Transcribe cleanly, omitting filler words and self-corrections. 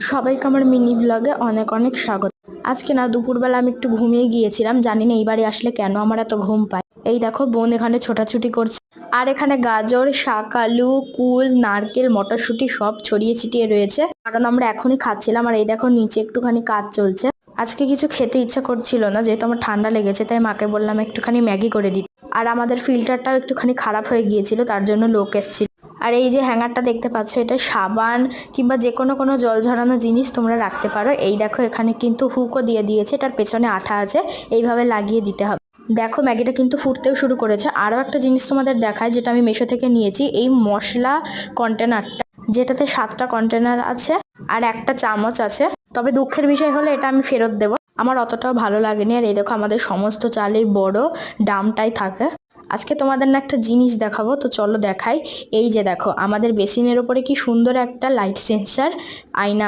সবাইকে আমার মিনি ব্লগে অনেক অনেক স্বাগত। আজকে না দুপুরবেলা আমি একটু ঘুমিয়ে গিয়েছিলাম, জানি না এইবারে আসলে কেন আমার এত ঘুম পায়। এই দেখো বোন এখানে ছোটাছুটি করছে, আর এখানে গাজর, শাক, আলু, কুল, নারকেল, মটরশুঁটি সব ছড়িয়ে ছিটিয়ে রয়েছে, কারণ আমরা এখনই খাচ্ছিলাম। আর এই দেখো নিচে একটুখানি কাজ চলছে। আজকে কিছু খেতে ইচ্ছা করছিল না, যেহেতু আমার ঠান্ডা লেগেছে, তাই মাকে বললাম একটুখানি ম্যাগি করে দিতে। আর আমাদের ফিল্টারটাও একটুখানি খারাপ হয়ে গিয়েছিল, তার জন্য লোক এসেছিল। আর এই যে হ্যাঙ্গারটা দেখতে পাচ্ছ, এটা সাবান কিংবা যে কোনো জল ঝরানো জিনিস তোমরা রাখতে পারো। এই দেখো এখানে কিন্তু হুকও দিয়ে দিয়েছে, এটার পেছনে আঠা আছে, এইভাবে লাগিয়ে দিতে হবে। দেখো ম্যাগিটা কিন্তু ফুটতেও শুরু করেছে। আরও একটা জিনিস তোমাদের দেখায়, যেটা আমি মিশো থেকে নিয়েছি, এই মশলা কন্টেনারটা, যেটাতে 7টা কন্টেনার আছে আর একটা চামচ আছে। তবে দুঃখের বিষয় হলো এটা আমি ফেরত দেবো, আমার অতটাও ভালো লাগেনি। আর এই দেখো আমাদের সমস্ত চালেই বড় ডামটাই থাকে। আজকে তোমাদের না একটা জিনিস দেখাবো, তো চলো দেখাই। এই যে দেখো আমাদের বেসিনের ওপরে কি সুন্দর একটা লাইট সেন্সার আয়না।